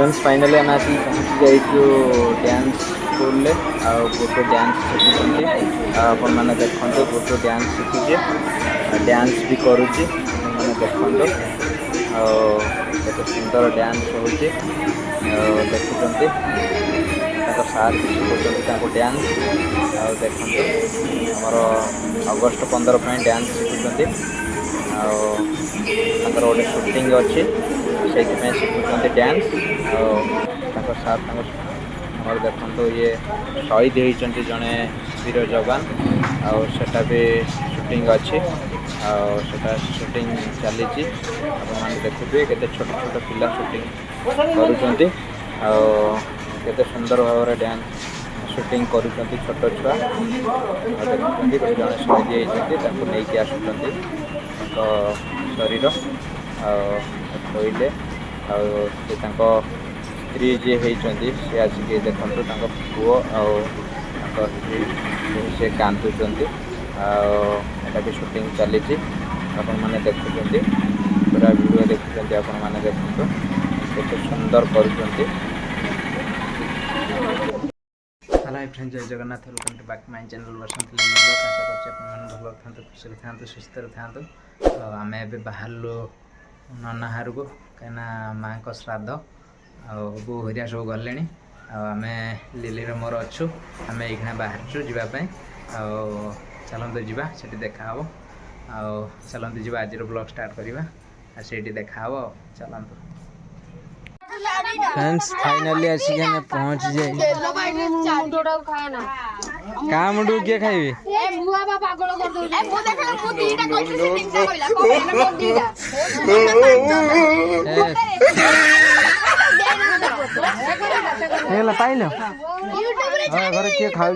friends finally आम आसिक पहुँची जाइए डांस स्कूल में गोटे डांस शिखुंट आपण मैंने देखते गोटे डांस शिखुचे डांस भी करुच्ची मैंने देखते केते सुंदर डांस हो देखुंट सार भी शिखुं डांस देखु आमर अगस्ट 15 डांस शिखुंट गोटे शूटिंग अच्छी से शिखुं डांस सार देखो ये शहीद होती जड़े वीर जवान आटा भी शूटिंग अच्छी आटा शूटिंग चली देखुए के छोट छोट पिला शूटिंग कर सुंदर भाव में डांस शूटिंग कर छोट छुआ देखते जड़े शहीद होती नहीं आसुँच शरीर शोले स्त्री जी होती सी आसिक देखु पुओ से कांदुंट आटा भी शूटिंग चली आपण मैंने देखुं पूरा वीडियो देखुं आपण मैंने देखु केते सुंदर कर hello friends Jai Jagannath welcome to back my channel वर्षन आशा करते भल था खुशी था सुस्थ था आम ए बाहर नना हार को कहीं माँ को श्राद्ध बो हरिया सब गले आम लिली मोर अच्छु आम ये बाहर जावाई चलते जावा से देखा चलते जावा आज ब्लॉग स्टार्ट करवा से देखा चलते फ्रेंड्स फाइनली आसिक हमें पहुंच जाए क्या मुंडू किए खाइबे पाइल घर किए खाऊ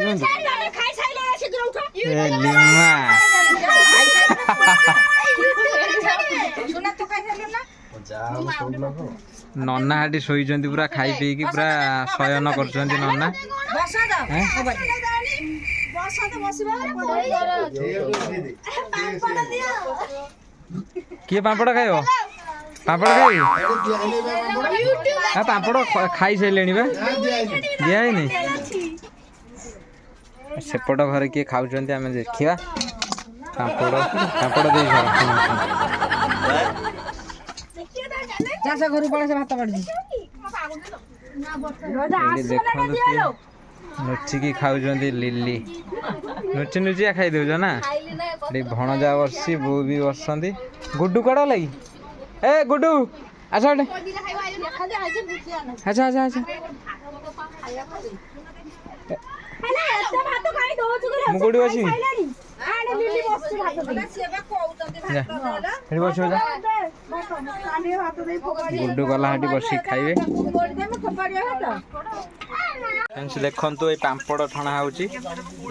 नना हाटी शोई पूरा खाई पी पूरा शयन कर नना किए पापड़ खाइब पापड़ खाइ पापड़ खाई सारे दिखाई सेपट घर किए खाऊँ आम देखा पापड़ पापड़ दे देखो नुचिकी खाऊ लिली नुची नुचिया खाई दौच ना भणजा बसी बो भी बसती गुड्डू कड़ा लगी ए गुड्डू अच्छा अच्छा अच्छा अच्छा मुकुड़ी बस गुड्डू गला हाटी बस खाइबे देखु ये पापड़ छणा हो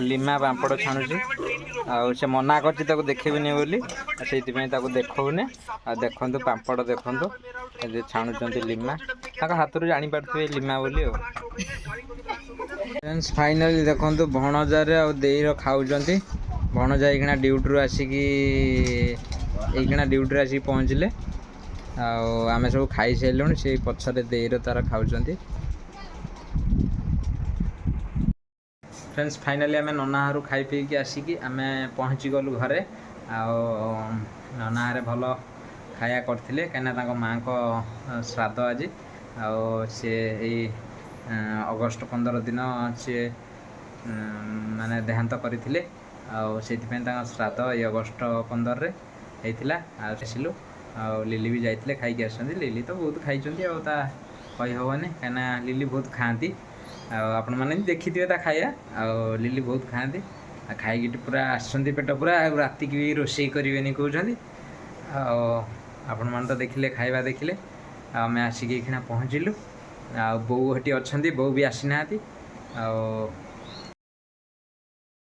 लिमा पापड़ छाणुची से मना कर देखेबिनी बोली से देखने देखु पापड़ देखु छाणुंट लिमा हाथ जानी पारे लिमा बोली फ्रेंड्स फाइनली देखु भणजार देर खाऊँ भणजा ये ड्यूटी आसिकी ड्यूटी आसिक पहुँचले आम सब खाई सारूँ से पछरे देर तार खाऊँ फ्रेंड्स फाइनली आम नना हारू खाई पी के आसिकी आम पहुँची गलु घरे नना हारे भल खाया करते कहीं माँ को श्राद्ध आज सी अगस्ट 15 दिन सी माने देहांत करते से श्राद्ध ये अगस्ट 15 रे होता आसिलु लिली भी जाते खाई आसती लिली तो बहुत खाई कहीहबनी कहीं लिली बहुत खाती आपण मैंने देखी थे खाया लिली बहुत खाती खाई पूरा आसुँच पेट पूरा राति की भी रोषे करें कहते आपण मैंने तो देखिले खाଇବା देखिले आम आसिक पहुँचलु बो हटी अच्छा बो भी आसी ना